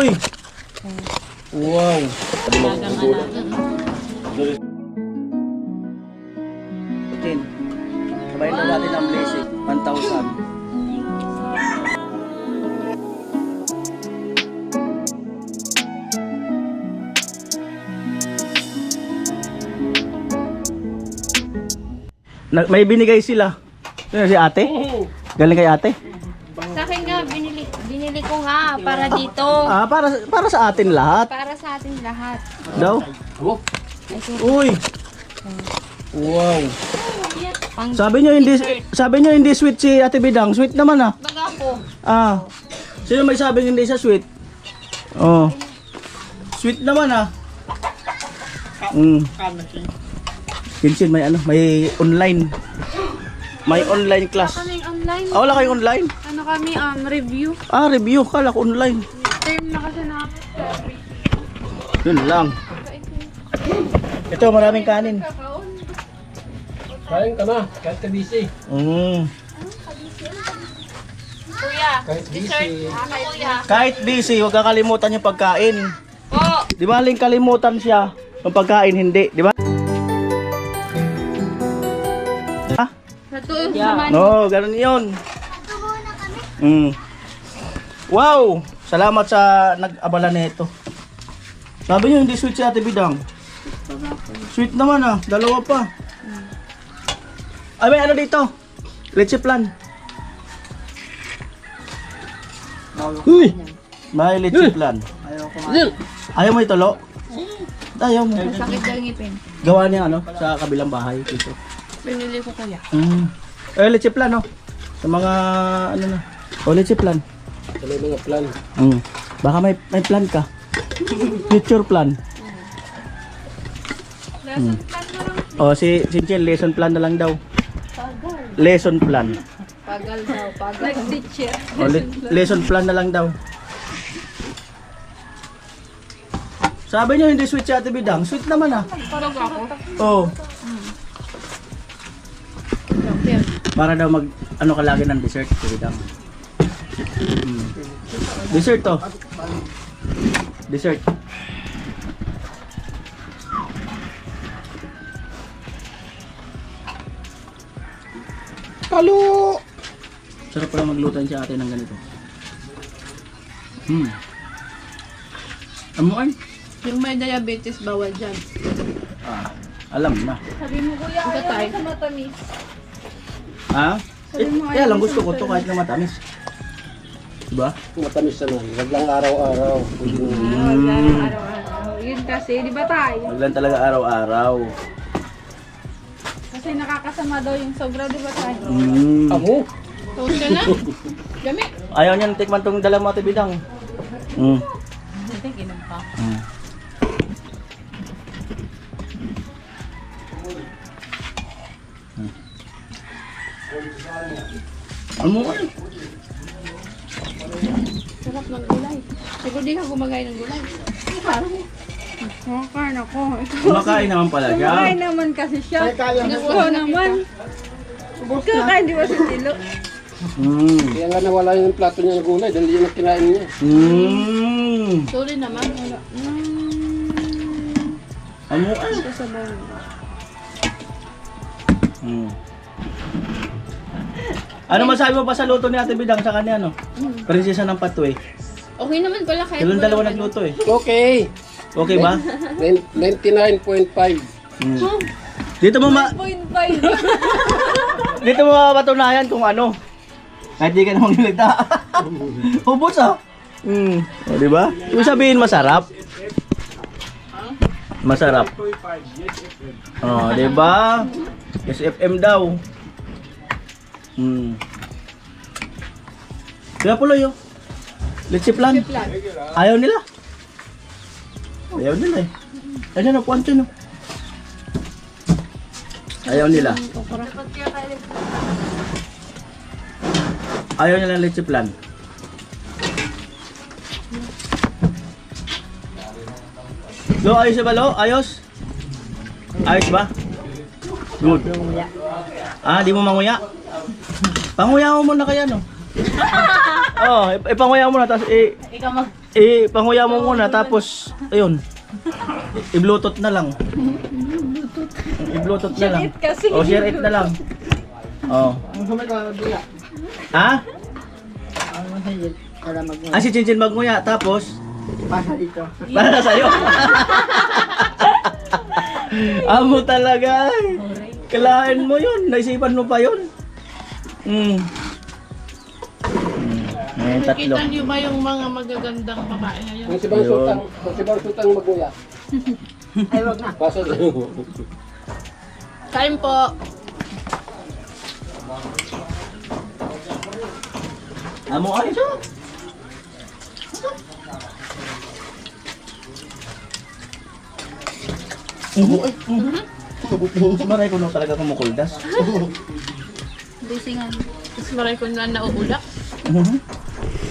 Uy! Wow! Sabayin na natin ang blessing. 1,000. May binigay sila. Sino si ate? Galing kay ate? Sa akin nga, binili ko nga para dito. Ah, para sa atin lahat. Para sa atin lahat. Daw? Uy! Wow! Sabi niyo hindi sweet si Ate Bidang. Sweet naman ah. Baga ko. Ah. Sino may sabing hindi siya sweet? Oh. Sweet naman ah. Kinsin may may online. May online class. Kaming online. Ah, wala kayong online? Ano kami, review. Ah, review. Kala ko online. Term na kasi na. Yun lang. Ito, maraming kanin. Kain ka na, kahit ka busy. Kuya, Kahit dessert. busy. Kuya. Kahit busy, huwag kakalimutan yung pagkain. Po. Di ba aling kalimutan siya? Yung pagkain, hindi. Di ba? Ha? Sa tuyo naman. No, ganun yun. Wow! Salamat sa nag-abala nito. Sabi niyo hindi sweet si Ate Bidang. Sweet naman ah, dalawa pa. Ay, may ano dito? Leche plan. Uy! May leche plan. Ayaw mo itolo? Ayaw mo. Sakit ng ngipin. Gawa niya sa kabilang bahay dito. Binili ko kuya. Leche plan sa mga leche plan. Sa may mga plan. Baka may plan ka. Future plan. Lesson plan mo lang. Oh, si Chinchil, lesson plan na lang daw. Lesson plan. Pagal daw, pagal. Like teacher. Oh, lesson plan na lang daw. Sabi niyo hindi sweet si Ate Bidang. Sweet naman ah. Parang ako. Oh. Para daw mag ka lagi ng dessert, Ate Bidang. Dessert to. Dessert. Halo! Sarap pala magluto si ate ng ganito. Amuan? Yung may diabetes, bawal dyan. Ah, alam na. Sabi mo kuya, ayaw sa matamis. Ha? Kaya lang gusto ko to kahit na matamis. Diba? Matamis naman. Wag lang araw-araw. Araw-araw. Yun kasi, di ba tayo? Wag lang talaga araw-araw. Kasi nakakasama daw yung sobra, di ba tayo? Amo? Toast ka na? Gamit. Ayaw niya tikman tong dala mo, Ate Bidang. Hindi, ginom pa. Amuan? Sarap ng gulay. Siguro di ka gumagay ng gulay. Parang kumakain ako. Kumakain naman pala siya. Kumakain naman kasi siya. Ikaw naman. Kakain di ba si Tilo? Kaya nga nawala yung plato niya ng gulay dahil yun ang kinain niya. Sorry naman. Amuan? Sasabaw. Ano masabi mo pa sa luto ni Ate Bidang sa kanya, Prinsesa ng Patway. Okay naman pala kahit Silang dalawa nagluto eh. Okay. Okay ba? 99.5. Dito mo 0.5. dito mo mapatunayan kung ano. Kahit di ka namang nilita. Ubus ah. O, di ba? Ibig sabihin masarap. Masarap. Oh, di ba? SFM daw. Kaya pala yun. Let's plan. Ayaw nila. Ayaw nila eh. Ayan na, puwanto no. Ayaw nila. Ayaw nila let's plan. Lo, ayos ba lo? Ayos? Ayos ba? Good. Ah, di mo manguya? Panguya mo muna kaya no? Oh, ipanguya mo na tapos Ikaw panguya mo muna tapos ayun. I-bluetooth na lang. I-bluetooth na lang. Share it kasi. O share it na lang. Oh. Ha? Si Chinchin magnguya tapos para sa'yo. Amo talaga. Kailangan mo yun. Naisipan mo pa yun. Ngayon tatlo. Nakita niyo ba yung mga magagandang babae ngayon? Kung si Bang Sultan, magkuya. Ay, wag na. Paso. Time po. Amo ay siya. Maray ko nung talaga kumukuldas. Bisingan. Tapos maray ko na nauulak.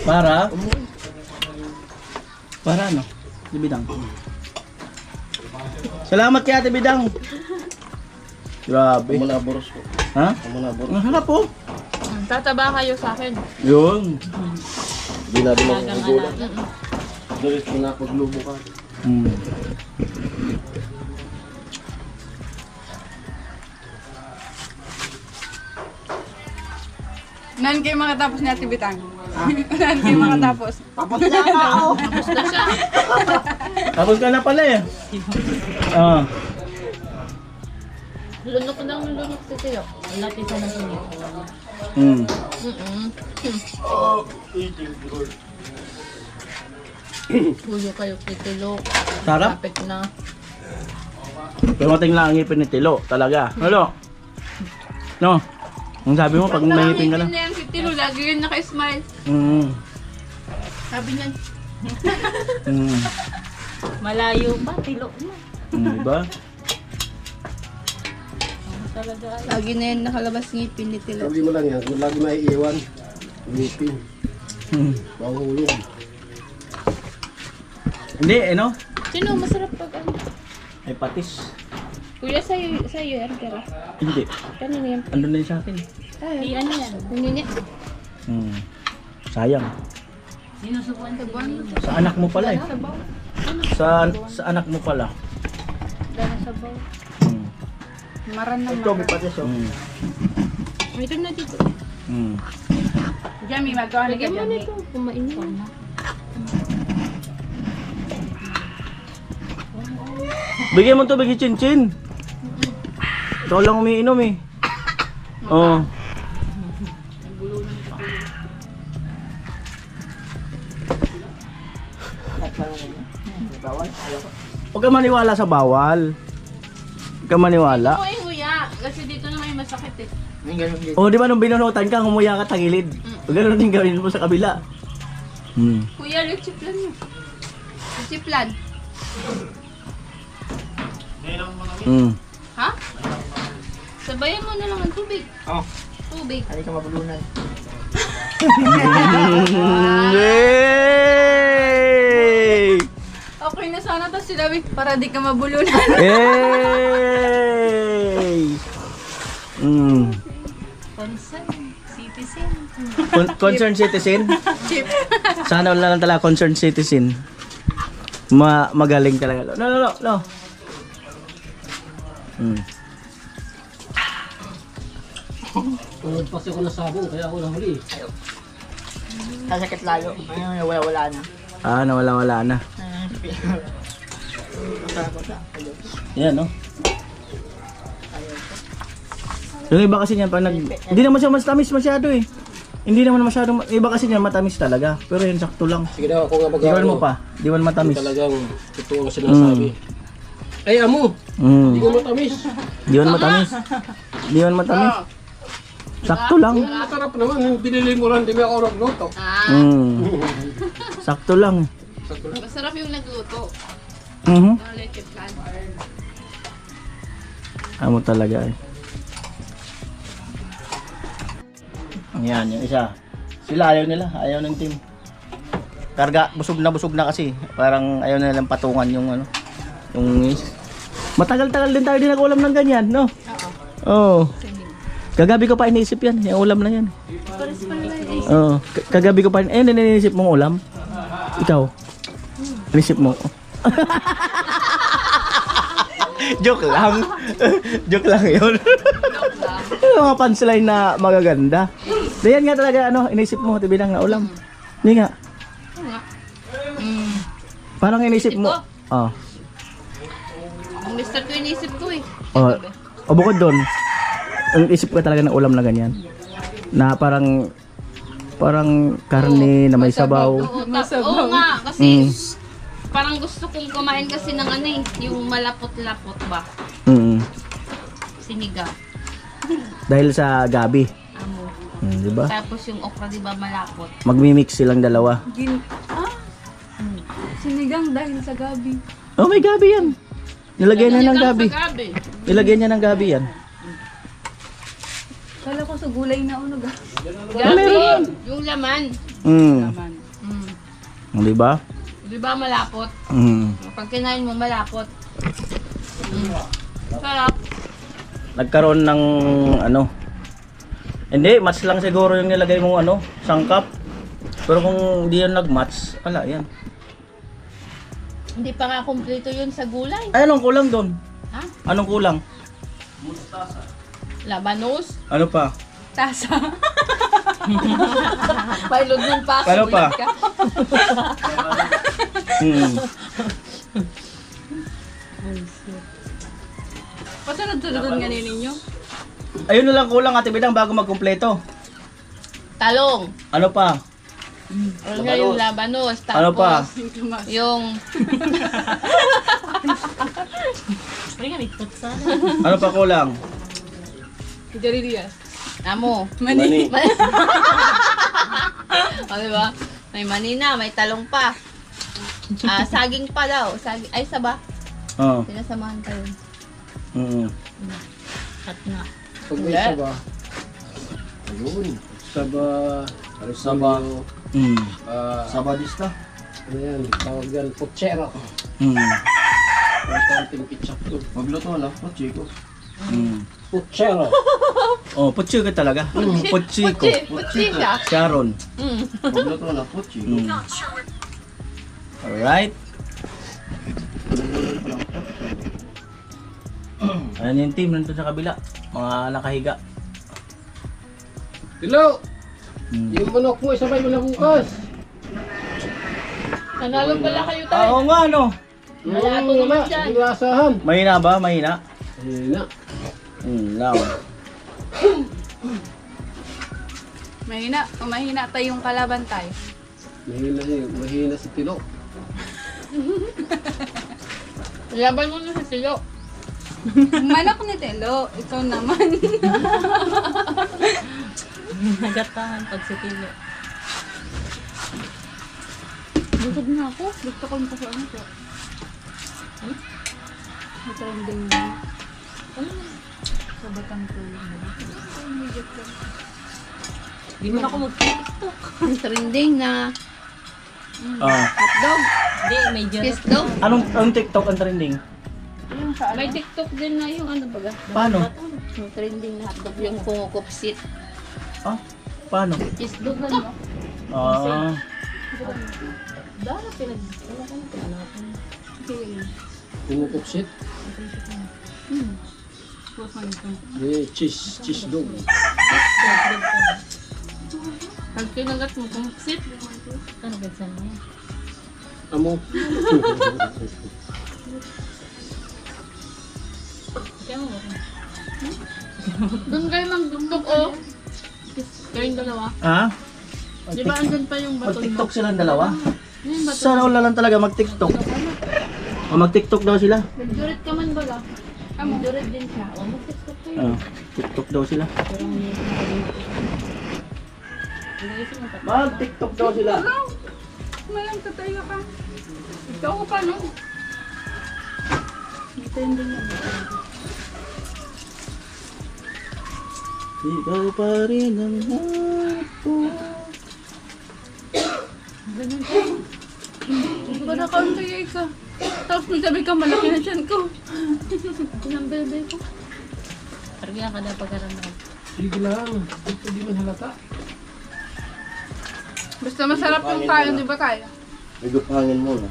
Para ano? Si Bidang. Salamat kay Ate Bidang. Grabe. Malaboros po. Ha? Malaboros. Ang harap po. Tataba kayo sa akin. Yun. Hindi na din Talagang magugulat. alam. Diretso na paglubo ka. Nan kayo makatapos ni Ate Bitang. Nan kayo makatapos. Tapos na siya. Tapos ka na pala eh. Ah. Lunok ng lunok si Teo. Natin sa nang inyo. Puyo kayo kitilo. Sarap. Kapit na. Dumating lang ang ngipin ni Tilo. Talaga. Ano? No? Ang sabi mo pag may ngipin ka na. Nakangipin na yan si Tilo. Lagi yun naka-smile. Sabi niya, Malayo pa, Tilo. Diba? talaga. Lagi na yan nakalabas ngipin ni Tilo. Sabi mo lang yan, kung lagi may iiwan. Ngipin. Mahulog. Hindi, ano? Sino masarap pag ano? Ay patis. Kuya, sa'yo yan, kera. Hindi. Kanina yan. Andun na yun sa akin. Ay, ano yan? Hindi. Sayang. Sinusubuan ka ba? Sa anak mo pala eh. Sa anak mo pala. Dala sa baw. Maran na Ito, may patis oh. Ito na dito. Jami, magawa na ka, Lagyan mo Jami. nito. Kumain ko na. Bigyan mo to, bigyan Chinchin. Ikaw lang umiinom eh. Oo. Huwag ka maniwala sa bawal. Huwag ka maniwala. Kuya, kuya. Kasi dito na may masakit eh. O di ba nung binunutan ka, humuya ka tagilid. Ganun din gawin mo sa kabila. Kuya, lechiplan mo. Lechiplan. Ha? Sabayan mo na lang ang tubig. Oh. Tubig. Hindi ka mabulunan. Yay! Okay na sana to sila, para di ka mabulunan. Yay! Concern. Citizen. Concerned citizen? Chip. Sana wala lang talaga concerned citizen. Magaling talaga. No. Pagpasi ko na sabong, kaya ako nahuli. Sasakit layo. Ayun, wala na. Ah, nawala na. Yan, no? Yung iba kasi niyan, pag hindi naman siya matamis masyado eh. Hindi naman masyadong, iba kasi niyan matamis talaga. Pero yun, sakto lang. Sige daw, ako nga mag-ano. Diwan mo pa, diwan matamis. Talagang totoo ang sinasabi. Ay, amo! Hindi ko matamis. Diwan matamis. Diwan matamis. Sakto lang. Masarap naman, yung binili mo lang, di ba ako nagluto? Sakto lang. Masarap yung nagluto. Mhm. Ang lechiplan. Amo talaga eh. Yan, yung isa. Sila ayaw nila, ayaw ng team. Karga, busog na kasi. Parang ayaw na nilang patungan yung ano. Yung matagal-tagal din tayo din nag-ulam ng ganyan, no? Oo. Kagabi ko pa iniisip yan, yung ulam na yan. Oo. Kagabi ko pa iniisip mong ulam. Ikaw. Inisip mo. Joke lang. Joke lang yun. Yung mga punchline na magaganda. Diyan nga talaga ano, inisip mo, tibilang na ulam. Hindi nga. Parang inisip mo. Oh. Ang mister ko inisip ko eh. Oh. O bukod doon, ang isip ko talaga ng ulam na ganyan. Na parang karne na may sabaw. Oo nga, kasi parang gusto kong kumain kasi ng ano eh, yung malapot-lapot ba? Sinigang. Dahil sa gabi. Amo. Di ba? Tapos yung okra, di ba malapot? Magmi-mix silang dalawa. Sinigang dahil sa gabi. Oh, may gabi yan. Nilagyan niya ng Sinigang gabi. sa gabi. Nilagyan niya ng gabi yan. Kala ko sa gulay na unog. Gabi, yung laman. Naman. Di ba? Di ba malapot? Pag kinain mo malapot. Sarap. Nagkaroon ng ano. Hindi, match lang siguro yung nilagay mong ano, sangkap. Pero kung hindi yan nag-match, wala yan. Hindi pa nga kumpleto yun sa gulay. Ay, anong kulang doon? Ha? Anong kulang? Labanos. Ano pa? Tasa. Pailog ng paso. Ano pa? bulag ka. Pasunod-sunod nga ninyo. Ayun na lang kulang Ate Bidang bago magkumpleto. Talong. Ano pa? Ano nga yung labanos. Tapos Ano pa? yung... Ano pa kulang? Jerry Diaz. Amo. Mani. O, diba? May manina, may talong pa. Saging pa daw. Saging. Ay, saba. Oo. Sinasamahan pa yun. At nga. Pag may saba, ayun, saba, Saba. sabadista. Ano yan, tawag yan, pochero. May kaunting ketchup doon. Magluto na, Pochiko. Pochero. Oh, Pochiko talaga. Pochiko. Putsi siya. Sharon. Magluto na, Pochiko. Alright. Ayan yung team nandun sa kabila. Mga nakahiga. Hello! Yung manok mo, isabay mo na bukas. Nanalo pala kayo tayo. Oo nga no. Malato naman dyan. Yung lasahan. Mahina ba? Mahina? Ayun na. Lang. Mahina tayong kalaban tayo. Mahina si Tilo. Laban mo na sa silo. Manok ni Telo, ikaw naman. Nagatahan pag si Tilo. Busog na ako. Gusto ko yung pasuan ko. Matrending na. Sa batang tulong na. Hindi mo na ako mag-tiktok. Trending na hotdog. Hindi, may Kiss dog. Anong TikTok ang trending? May TikTok din na yung ano baga. Paano? Yung trending na hotdog yung kumukupsit. Ah, paano? Kiss dog na. Ah, Dara pinag... Pinukupsit. Cheese dog. Pag kinagat mo kumuksit. Ano ba saan mo? Amo. Doon kayo magdugtog oh. Kayong dalawa. ah? Di ba andun pa yung baton mo? Mag-TikTok silang dalawa? Yung baton. Sana wala lang talaga mag-TikTok. O mag-TikTok daw sila. Magdurit ka man baga. Magdurit din siya. O mag-tiktok kayo. Ah, TikTok daw sila. Mag-TikTok daw sila. Malang tatay ka. Ikaw ko pa, no? Trending na. Ikaw pa rin ang hanap ko. Para kaunti ka. Tapos may sabi ka, malaki na dyan ko. Ang bebe ko. Parang ka na pagkaramdam. Sige lang. Hindi man halata. Basta masarap yung kain, di ba tayo? May gupangin muna.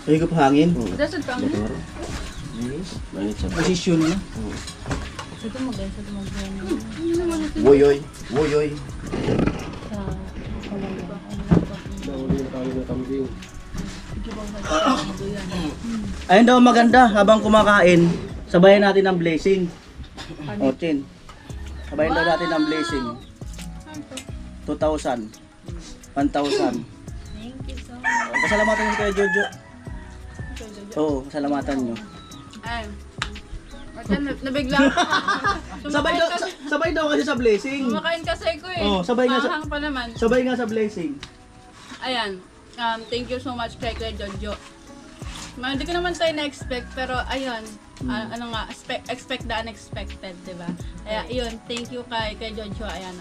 Higop hangin. Dasad pa ang Mainit siya. Posisyon na. Woyoy. Woyoy. Dahuli na tayo ng kambing. Ayun daw maganda, habang kumakain, sabayan natin ng blessing. O, Chin. Sabayan daw natin ng blessing. 2,000. 1,000. Pasalamatan nyo kay Jojo. Oo, pasalamatan nyo. Ay. Nabigla ako. Sabay daw kasi sa blessing. Kumakain kasi ko eh. Oh, sabay nga sa- Mahang pa naman. Sabay nga sa blessing. Ayan. Thank you so much kay Kuya Jojo. Hindi ko naman tayo na-expect, pero ayun. Ano nga, expect the unexpected, di ba? Kaya yun, thank you kay Jojo. Ayan.